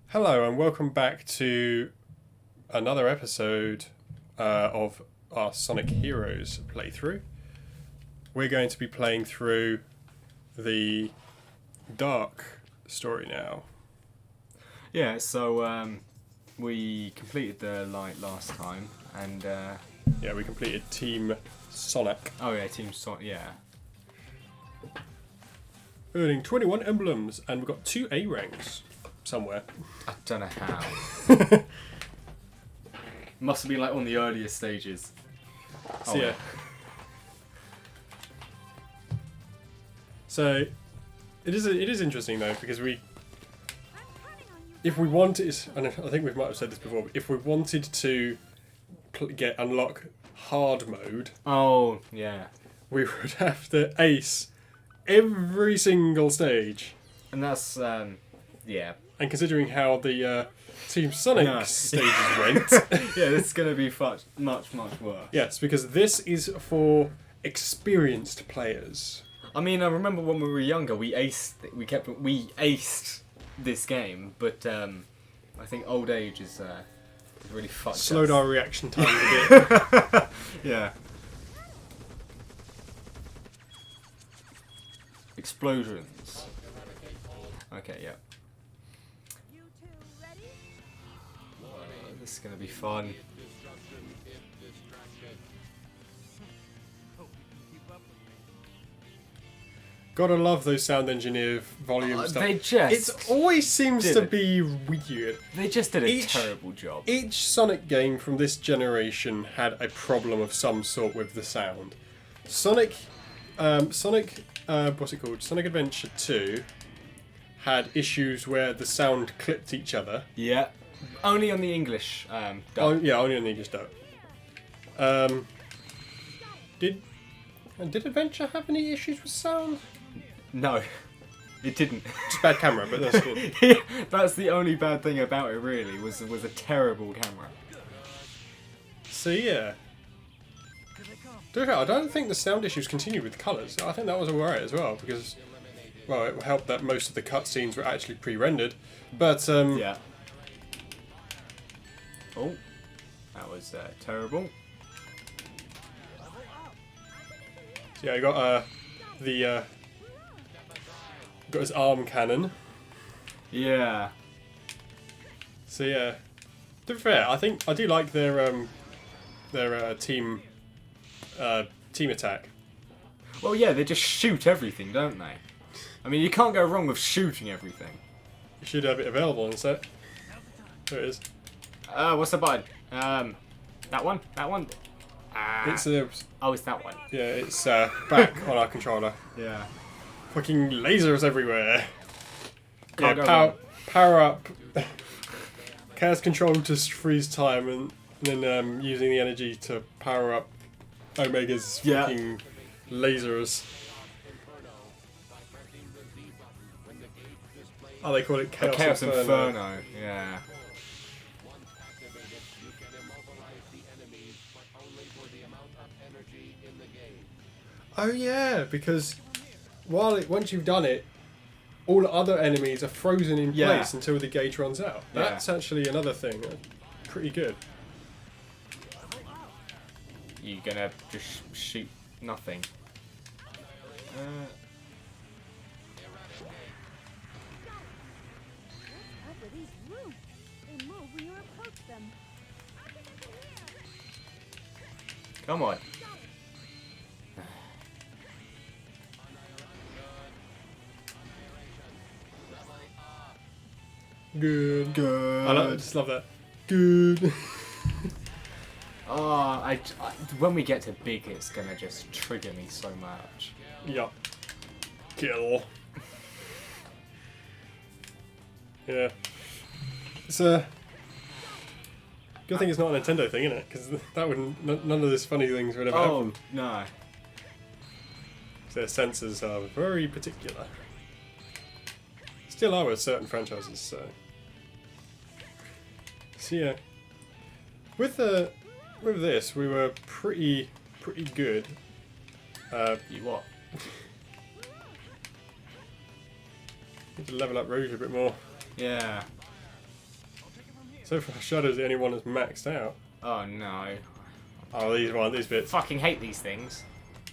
Hello and welcome back to another episode of our Sonic Heroes playthrough. We're going to be playing through the Dark story now. Yeah, so we completed the light last time, and Yeah, we completed Team Sonic, oh yeah, Team Sonic, yeah. earning 21 emblems, and we've got 2 A ranks somewhere. I don't know how. Must have been like on the earlier stages. So yeah. So it is interesting though, because if we wanted, and I think we might have said this before, but if we wanted to unlock hard mode, Oh yeah, we would have to ace every single stage. and that's yeah. And considering how the Team Sonic No. stages went, Yeah, this is gonna be much worse. yes, because this is for experienced players. I mean, I remember when we were younger, we aced this game, but I think old age is really fucked Slowed us. our reaction time a bit. Yeah. Explosions. Okay, yeah. This is gonna be fun. Gotta love those sound engineer volume stuff. They just It always seems did to it. be weird. They just did a Each- terrible job. Each Sonic game from this generation had a problem of some sort with the sound. Sonic, what's it called? Sonic Adventure 2 had issues where the sound clipped each other. Yeah. Only on the English dub. Oh, yeah, only on the English dub. Did Adventure have any issues with sound? No, it didn't. Just bad camera, but that's good. That's the only bad thing about it. Really, was a terrible camera. So yeah. To be fair, I don't think the sound issues continued with colours. I think that was alright as well, because, well, it helped that most of the cutscenes were actually pre-rendered. But Yeah. Oh, that was terrible. so yeah, you got got his arm cannon. Yeah. So yeah, to be fair, I do like their team attack. Well, yeah, they just shoot everything, don't they? I mean, you can't go wrong with shooting everything. You should have it available on set. There it is. What's the button? That one? That one? It's Oh, it's that one. yeah, it's back on our controller. Yeah. Fucking lasers everywhere. Can't Yeah, go wrong. power up. Chaos control to freeze time, and then using the energy to power up Omega's Yeah. fucking lasers. Oh, they call it Chaos, Inferno. Yeah. Oh yeah, because once you've done it, all other enemies are frozen in Yeah. place until the gauge runs out. Yeah. That's actually another thing. Pretty good. You gonna just shoot nothing? After these move, they move when you approach them. Come on. Good. Good. I just love that. Good. Oh, when we get to big, it's gonna just trigger me so much. Yup. Kill. Yeah. It's a good thing it's not a Nintendo thing, isn't it? Because that wouldn't. None of these funny things would ever Oh happen. no. Their sensors are very particular. Still are with certain franchises, so. So yeah. With this, we were pretty good. You what? Need to level up Rouge a bit more. Yeah. So far, Shadow's the only one that's maxed out. Oh no. Oh, these bits. Fucking hate these things.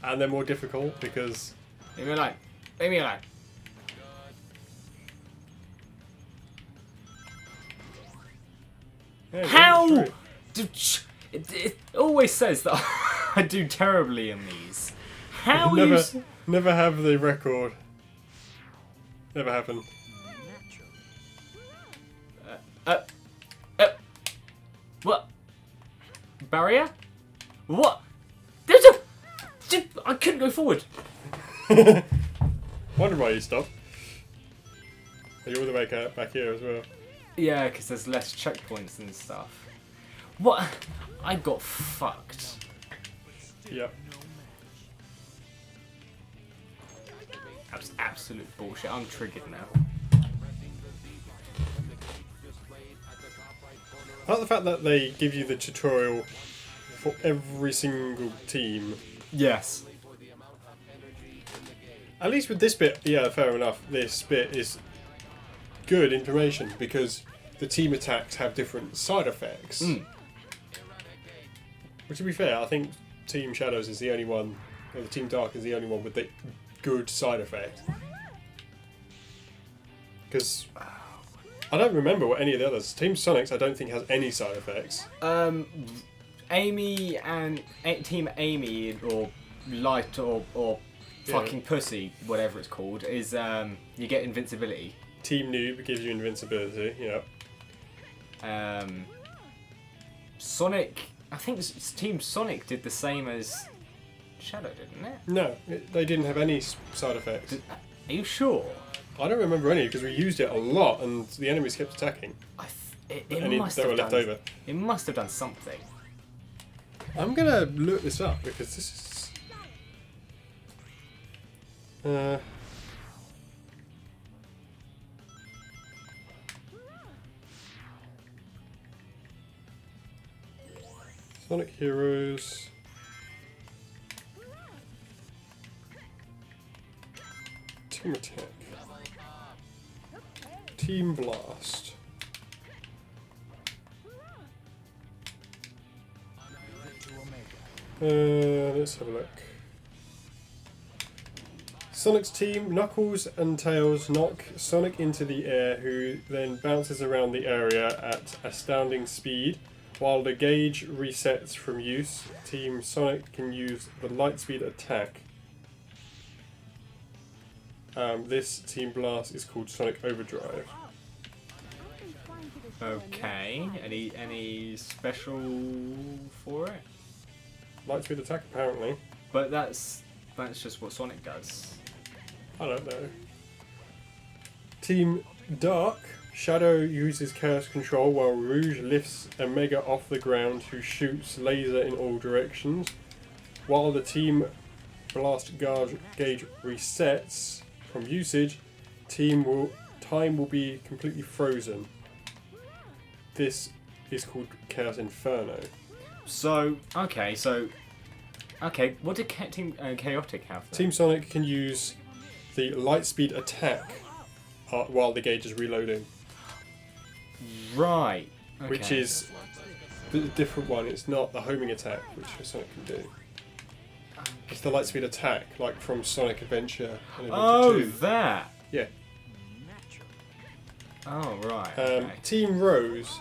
And they're more difficult because... Leave me alone. Leave me alone. Yeah, How? it's It always says that I do terribly in these. How true. you... Never have the record. Never happened. What? Barrier? What? There's a... I couldn't go forward. Wonder why you stopped. You're all the way back here as well. Yeah, because there's less checkpoints and stuff. What? I got fucked. Yep. That's absolute bullshit. I'm triggered now. I like the fact that they give you the tutorial for every single team. Yes. At least with this bit, yeah, fair enough. This bit is good information because the team attacks have different side effects. Which, to be fair, I think Team Shadows is the only one, or the Team Dark is the only one with the good side effect. Because I don't remember what any of the others. Team Sonic's I don't think has any side effects. Amy and Team Amy or Light or fucking Pussy, whatever it's called, is you get invincibility. Team Noob gives you invincibility. Yeah. Sonic, I think Team Sonic did the same as Shadow, didn't it? No, they didn't have any side effects. Are you sure? I don't remember any because we used it a lot and the enemies kept attacking. It must they have were left done. over. It must have done something. I'm gonna look this up because this is. Sonic Heroes. Team Attack. Team Blast. Let's have a look. Sonic's team, Knuckles and Tails, knock Sonic into the air, who then bounces around the area at astounding speed. While the gauge resets from use, Team Sonic can use the Lightspeed attack. This Team Blast is called Sonic Overdrive. Okay. Any special for it? Lightspeed attack, apparently. But that's just what Sonic does. I don't know. Team Dark. Shadow uses Chaos Control while Rouge lifts Omega off the ground, who shoots laser in all directions. While the Team Blast gauge resets from usage, time will be completely frozen. This is called Chaos Inferno. Okay, what did Team Chaotic have then? Team Sonic can use the Lightspeed attack while the gauge is reloading. Right. Okay. Which is the different one. It's not the homing attack, which Sonic can do. It's the Lightspeed attack, like from Sonic Adventure and Adventure 2. That. Yeah. Oh, right. Okay. Team Rose.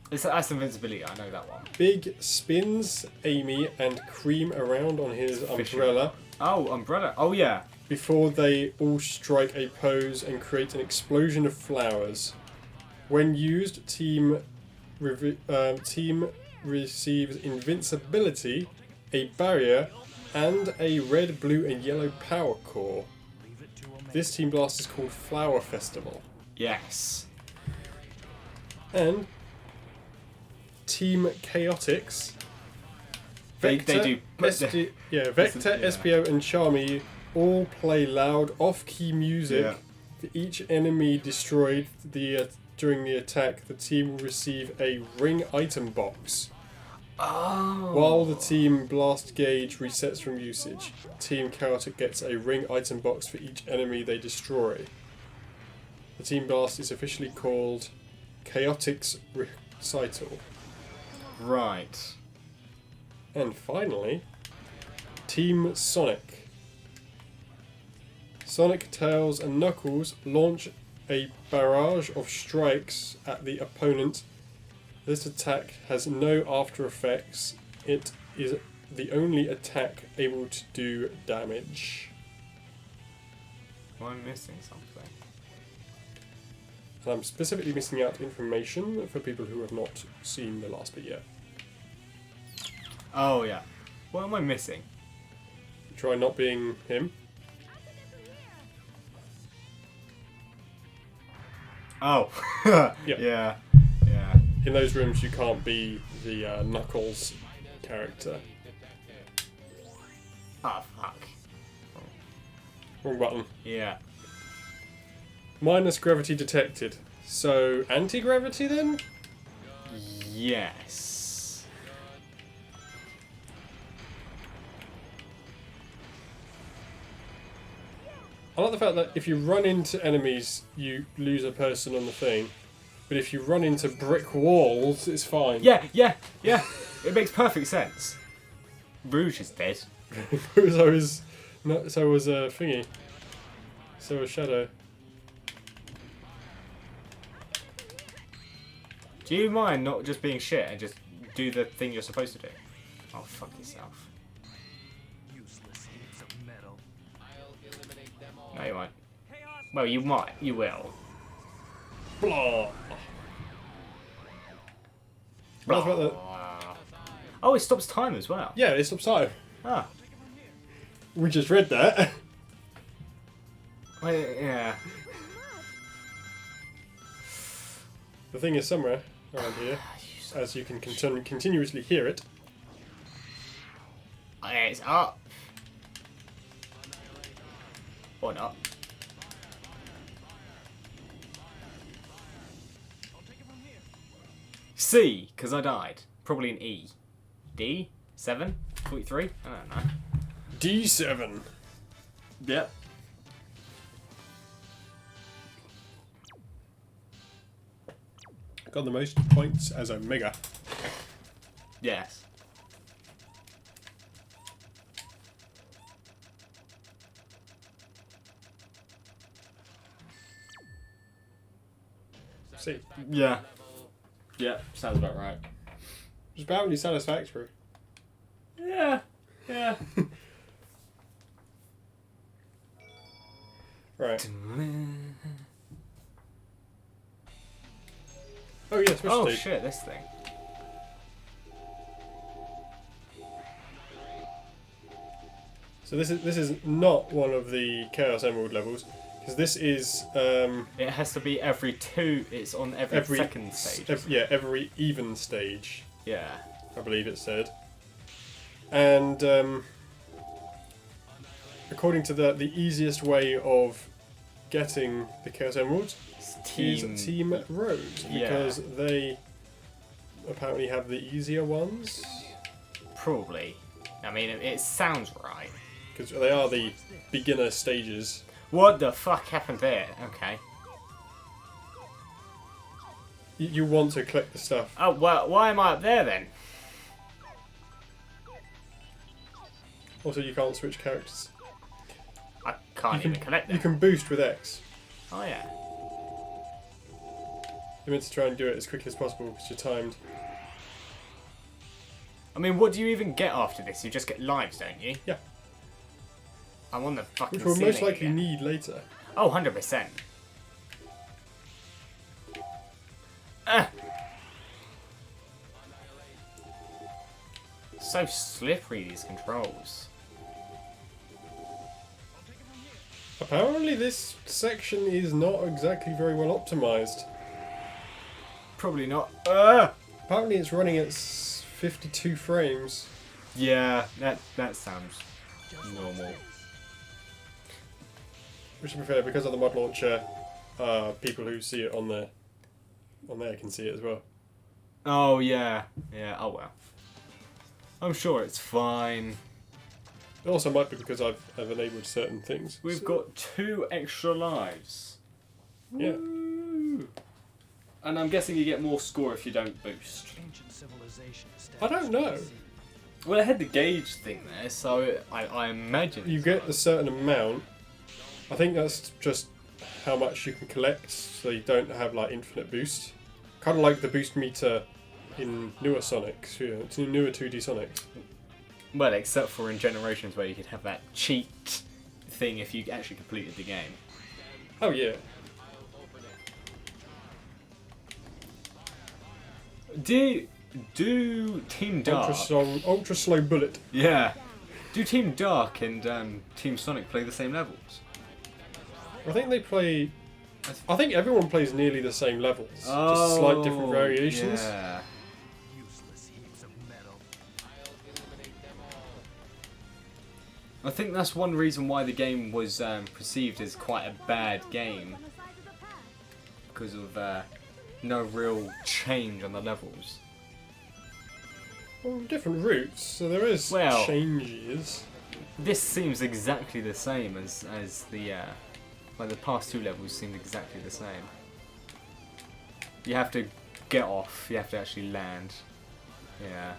That's invincibility, I know that one. Big spins Amy and Cream around on his umbrella Oh, umbrella. Oh, yeah. before they all strike a pose and create an explosion of flowers. When used, Team receives invincibility, a barrier, and a red, blue, and yellow power core. This Team Blast is called Flower Festival. Yes. And Team Chaotix. They Vector, do. Vector, yeah. SPO, and Charmy all play loud, off-key music. Yeah. For each enemy destroyed during the attack, the team will receive a ring item box. Oh. While the Team Blast gauge resets from usage, Team Chaotic gets a ring item box for each enemy they destroy. The Team Blast is officially called Chaotix Saito. Right. And finally, Team Sonic. Sonic, Tails and Knuckles launch a barrage of strikes at the opponent. This attack has no after effects. It is the only attack able to do damage. Am I missing something? And I'm specifically missing out information for people who have not seen the last bit yet. Oh yeah. What am I missing? Try not being him. Oh. Yep. Yeah. Yeah. In those rooms, you can't be the Knuckles character. Ah, fuck. Wrong button. Yeah. Minus gravity detected. So, anti-gravity then? Yes. I like the fact that if you run into enemies, you lose a person on the thing. But if you run into brick walls, it's fine. Yeah, yeah, yeah. It makes perfect sense. Rouge is dead. so was Thingy. So was Shadow. Do you mind not just being shit and just do the thing you're supposed to do? Oh, fuck yourself. No, you won't. Well, you might. You will. Blah. I like the fact that, Oh, it stops time as well. yeah, it stops time. Ah. We just read that. Well, yeah. The thing is somewhere around here, as you can continuously hear it. It's up. Or not. C, because I died. Probably an E. D? 7? 43? I don't know. D7. Yep. Got the most points as Omega. Yes. See, Yeah. Yeah, sounds about right. it's apparently satisfactory. Yeah. Yeah. Right. Oh yeah, switch Oh state. shit, this thing. So this is not one of the Chaos Emerald levels, because this is It has to be every two. It's on every second stage. every even stage, Yeah. I believe it said. And according to that, the easiest way of getting the Chaos Emeralds is Team Rose, Yeah. because they apparently have the easier ones, Probably. I mean, it sounds right. because they are the beginner stages. What the fuck happened there? Okay. You want to collect the stuff. Oh, well, why am I up there then? Also, you can't switch characters. I can't even collect You them. can boost with X. Oh, yeah. You're meant to try and do it as quickly as possible because you're timed. I mean, what do you even get after this? You just get lives, don't you? Yeah. I'm on the fucking Which we'll ceiling most likely again. need later. Oh, 100%. Ah. So slippery, these controls. Apparently this section is not exactly very well optimized. Probably not. Apparently it's running at 52 frames. Yeah, that sounds normal. Which, to be fair, because of the mod launcher, people who see it on there can see it as well. Oh, yeah. Yeah, oh well. I'm sure it's fine. It also might be because I've enabled certain things. We've got 2 extra lives. Yeah. Woo. And I'm guessing you get more score if you don't boost. I don't know. Well, I had the gauge thing there, so I imagine You get a certain amount. I think that's just how much you can collect, so you don't have like infinite boost. Kind of like the boost meter in newer Sonics, newer 2D Sonics. Well, except for in Generations where you could have that cheat thing if you actually completed the game. Oh yeah. Do Team Dark... Ultra slow bullet. Yeah. Do Team Dark and Team Sonic play the same levels? I think they play. I think everyone plays nearly the same levels, just slight different variations. Yeah. I think that's one reason why the game was perceived as quite a bad game, On the side of the path. because of no real change on the levels. Well, different routes, so there is Well- changes. This seems exactly the same as the like the past two levels seemed exactly the same. You have to get off. You have to actually land. Yeah.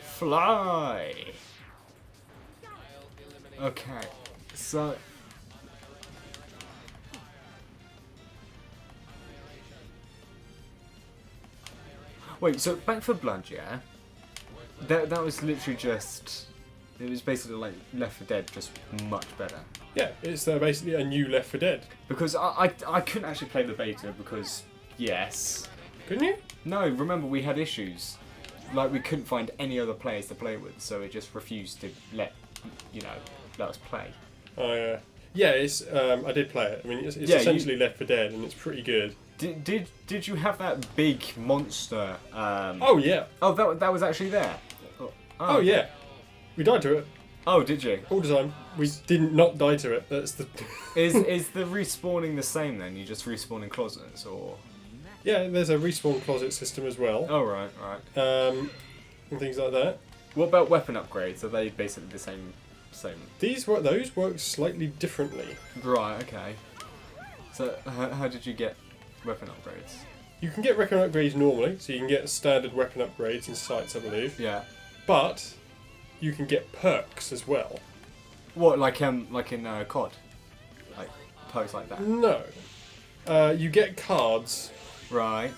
Fly. Okay, so wait, so Back for Blood, yeah? That was literally just it was basically like Left 4 Dead, just much better. Yeah, it's basically a new Left 4 Dead. Because I couldn't actually play the beta because yes. Couldn't you? No, remember we had issues. Like we couldn't find any other players to play with, so it just refused to let us play. Oh yeah. Yeah, it's. I did play it. I mean, it's Yeah, essentially Left 4 Dead, and it's pretty good. Did you have that big monster? Oh yeah. Oh, that was actually there. Oh yeah. We died to it Oh, did you? all the time. We didn't not die to it. That's the. Is the respawning the same then? You just respawn in closets, or? Yeah, there's a respawn closet system as well. Oh right. And things like that. What about weapon upgrades? Are they basically the same? Those work slightly differently. Right. Okay. So how did you get weapon upgrades? You can get weapon upgrades normally, so you can get standard weapon upgrades in sites, I believe. Yeah. But you can get perks as well. What like in COD? Like perks like that? No. You get cards. Right.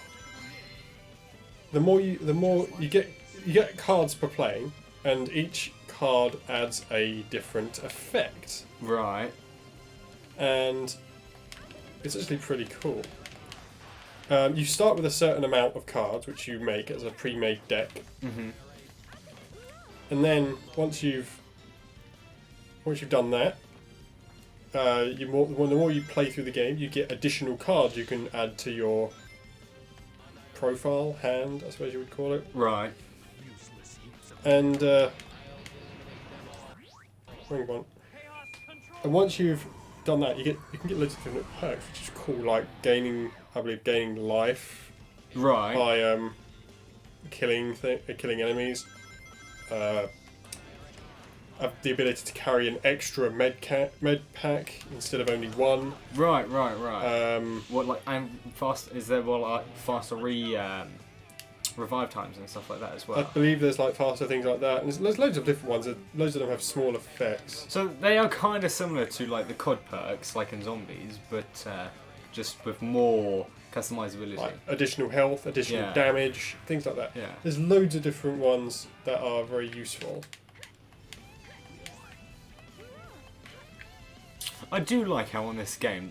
The more you get cards per playing, and each card adds a different effect, Right. and it's actually pretty cool. You start with a certain amount of cards, which you make as a pre-made deck, Mhm. and then once you've done that, the more you play through the game, you get additional cards you can add to your profile hand, I suppose you would call it, Right. and and once you've done that, you can get loads of different perks, which is cool, like gaining life Right. by killing enemies. Have the ability to carry an extra med pack instead of only one. Right. What like is there faster revive times and stuff like that as I well? believe there's like faster things like that, and there's loads of different ones. Loads of them have small effects. So they are kind of similar to like the COD perks, like in Zombies, but just with more customizability. Like additional health, additional Yeah. damage, things like that. Yeah. There's loads of different ones that are very useful. I do like how on this game,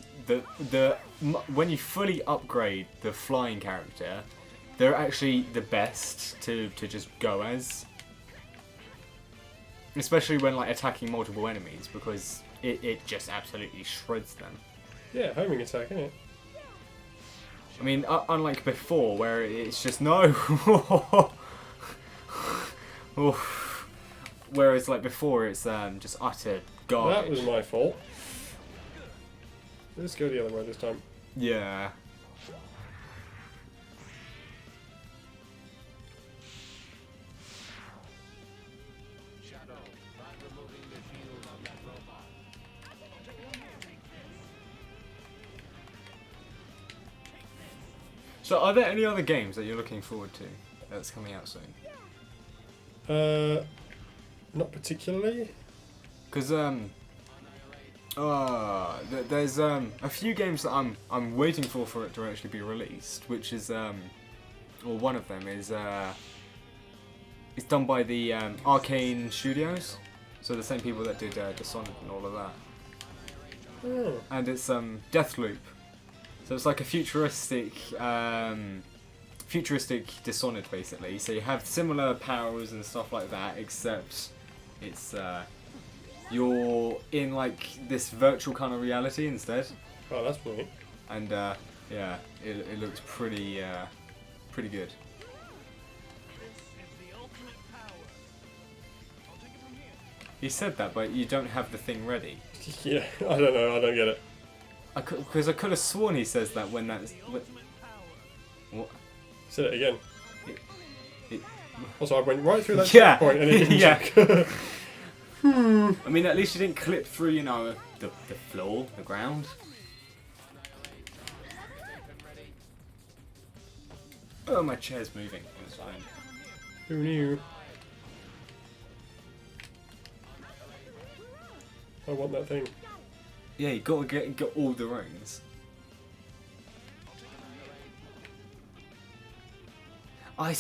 when you fully upgrade the flying character, they're actually the best to just go as. Especially when like attacking multiple enemies, because it just absolutely shreds them. Yeah, homing attack, isn't it? I mean, unlike before, where it's just no. Oof. Whereas like before, it's just utter garbage. That was my fault. Let's go the other way this time. Yeah. So, are there any other games that you're looking forward to that's coming out soon? Not particularly. Because there's a few games that I'm waiting for it to actually be released, which is or one of them is it's done by the Arcane Studios, so the same people that did Dishonored and all of that. Oh. And it's Deathloop, so it's like a futuristic Dishonored basically. So you have similar powers and stuff like that, except it's you're in like this virtual kind of reality instead. Oh, that's funny. And yeah, it looks pretty good. He said that, but you don't have the thing ready. Yeah, I don't know. I don't get it. Because I could have sworn he says that when that's... What? Say it again. It- Also, I went right through that Yeah. checkpoint and it didn't Yeah. check. I mean, at least you didn't clip through, you know, the floor, the ground. Oh, my chair's moving. It's fine. Who knew? I want that thing. Yeah, you gotta get all the rings. I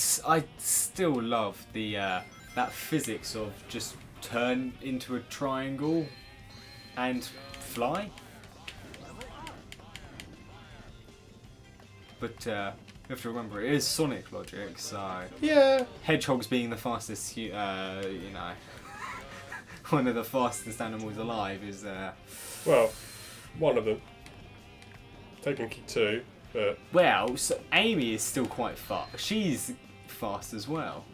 still love the that physics of just turn into a triangle and fly. But you have to remember it is Sonic logic, so Yeah. hedgehogs being the fastest, you know, one of the fastest animals alive is Well, one of them. Technically two, but well, so Amy is still quite fast. She's fast as well.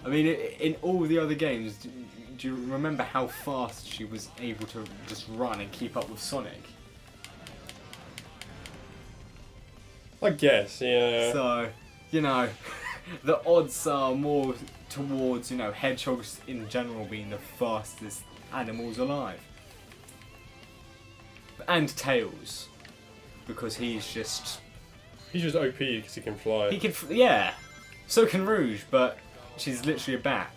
I mean, in all the other games, do you remember how fast she was able to just run and keep up with Sonic? I guess, yeah. So, you know, the odds are more towards, you know, hedgehogs in general being the fastest animals alive. And Tails, because he's just OP because he can fly. he can yeah. So can Rouge, but she's literally a bat.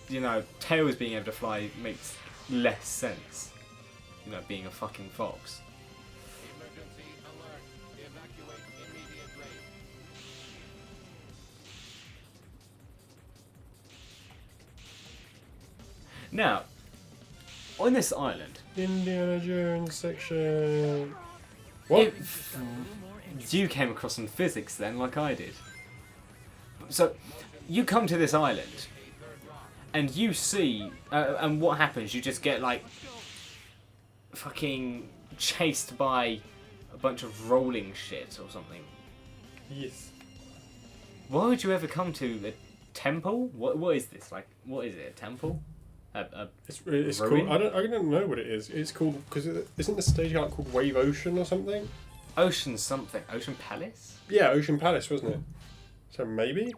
You know, Tails being able to fly makes less sense. You know, being a fucking fox. Now, on this island, Indiana Jones section. What? if you came across some physics then, like I did. So, you come to this island, and you see, and what happens? You just get like fucking chased by a bunch of rolling shit or something. Yes. Why would you ever come to a temple? What is this? Like, what is it? A temple? It's ruin? called. I don't know what it is. It's called because isn't the stage like called Wave Ocean or something? Ocean something. Ocean Palace? Yeah, Ocean Palace, wasn't it? So maybe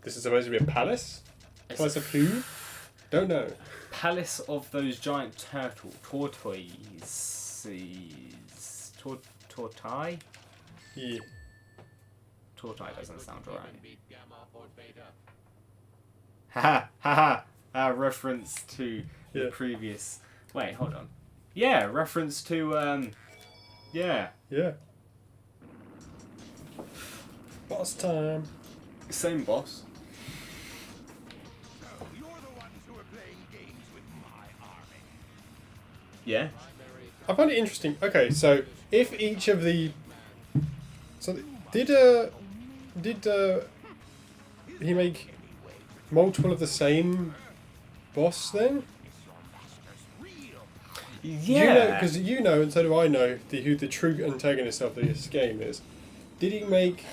this is supposed to be a palace. It's Palace of who? Don't know. Palace of those giant tortoises. Tortai? Yeah. Tortai doesn't sound right. Haha, haha. Reference to the Yeah. previous. Wait, hold on. Yeah, reference to yeah, Yeah. Boss time. same boss. Yeah. I find it interesting. Okay, so if each of the did he make multiple of the same boss then? Yeah. Because you know, and so do I know who the true antagonist of this game is. Did he make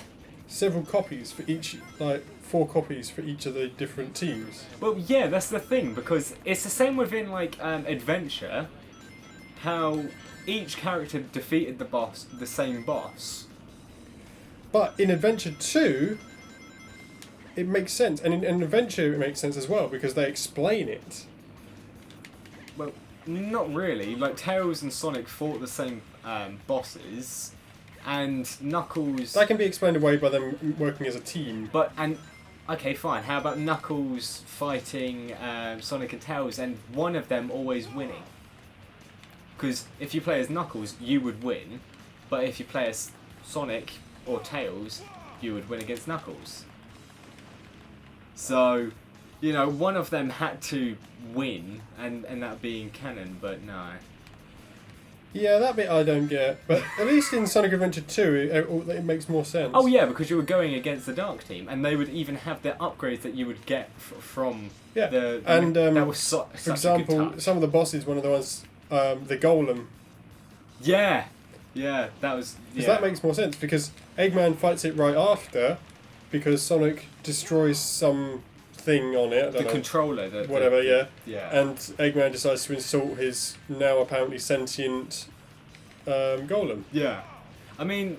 several copies for each, like 4 copies for each of the different teams? Well, yeah, that's the thing, because it's the same within like Adventure, how each character defeated the same boss. But in Adventure 2, it makes sense, and in Adventure it makes sense as well because they explain it. Well, not really. Like Tails and Sonic fought the same bosses, and Knuckles. That can be explained away by them working as a team. Okay, fine. How about Knuckles fighting Sonic and Tails, and one of them always winning? Because if you play as Knuckles, you would win, but if you play as Sonic or Tails, you would win against Knuckles. So, you know, one of them had to win, and that being canon, but no. Yeah, that bit I don't get. But at least in Sonic Adventure 2, it makes more sense. Oh yeah, because you were going against the Dark Team, and they would even have their upgrades that you would get from the... And, that was such for a example, good touch. some of the bosses, one of the ones, the Golem. Yeah, that was... Because Yeah. that makes more sense, because Eggman fights it right after, because Sonic destroys some thing on it. I don't the know. controller. Whatever, yeah. Yeah. And Eggman decides to insult his now apparently sentient Golem. Yeah. I mean,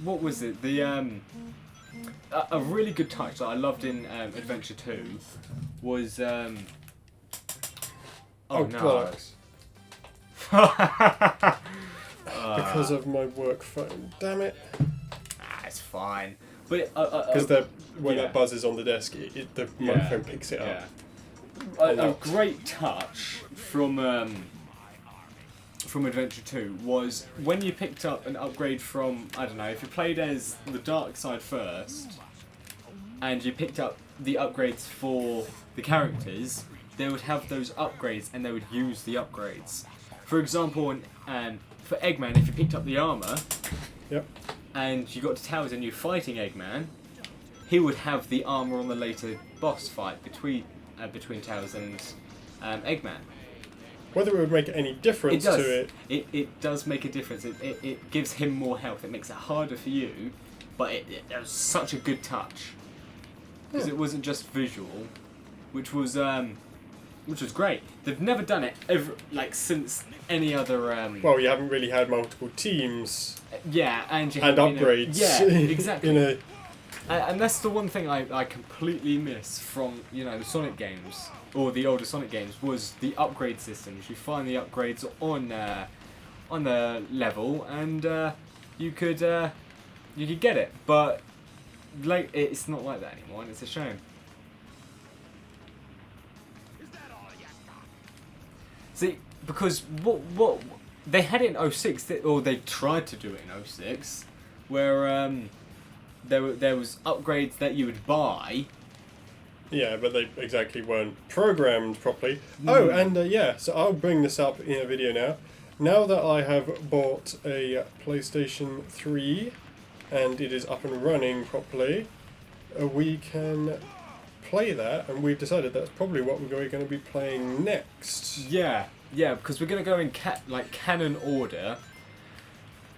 what was it? The a really good touch that I loved in Adventure 2 was Oh, no. bollocks. Because of my work phone. Damn it. It's fine. But Because when yeah. that buzzes on the desk, the microphone picks it up. A great touch from Adventure 2 was when you picked up an upgrade from, I don't know, if you played as the dark side first, and you picked up the upgrades for the characters, they would have those upgrades and they would use the upgrades. For example, for Eggman, if you picked up the armour, Yep. and you got to Towers and you're fighting Eggman, he would have the armour on the later boss fight between Towers and Eggman. Whether it would make any difference It does. to it. It does make a difference. It gives him more health. It makes it harder for you, but it was such a good touch. Because it wasn't just visual, which was great. They've never done it ever, like, since any other... Well, you haven't really had multiple teams yeah, and you and have, upgrades. yeah, exactly. You know, And that's the one thing I completely miss from, you know, the Sonic games, or the older Sonic games, was the upgrade systems. You find the upgrades on the level, and you could get it. But like, it's not like that anymore, and it's a shame. See, because what they had it in 06, or they tried to do it in 06, where there was upgrades that you would buy. yeah, but they exactly weren't programmed properly. Oh, and so I'll bring this up in a video now. Now that I have bought a PlayStation 3 and it is up and running properly, we can play that, and we've decided that's probably what we're going to be playing next. Yeah, because we're gonna go in canon order,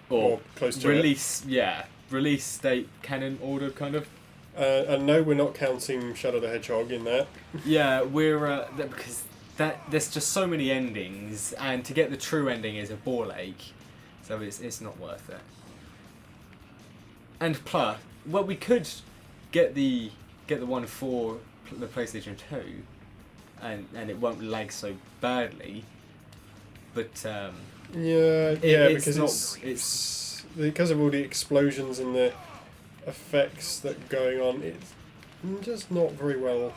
Or close to release. Yeah, release date canon order kind of. And no, we're not counting Shadow the Hedgehog in that. Yeah, we're because there's just so many endings, and to get the true ending is a ball ache, so it's not worth it. And plus, well, we could get the one for the PlayStation 2, and it won't lag so badly. But because it's because of all the explosions and the effects that are going on, it's just not very well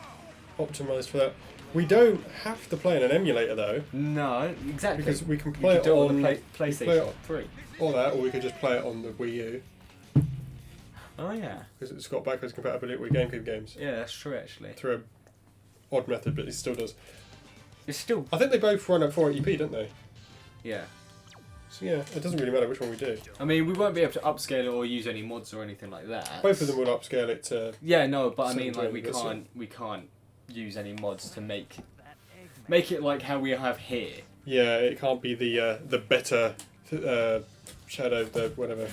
optimized for that. We don't have to play in an emulator though. No, exactly. Because we can You play could it do on the PlayStation 3. or that, or we could just play it on the Wii U Oh yeah. because it's got backwards compatibility with GameCube games Yeah, that's true actually. through a odd method, but it still does. It's still I think they both run at 480p, don't they? yeah. So yeah, it doesn't really matter which one we do. I mean, we won't be able to upscale it or use any mods or anything like that. Both of them will upscale it to. Yeah, no, but I mean, like 720, but we can't use any mods to make it like how we have here. Yeah, it can't be the better Shadow, the whatever.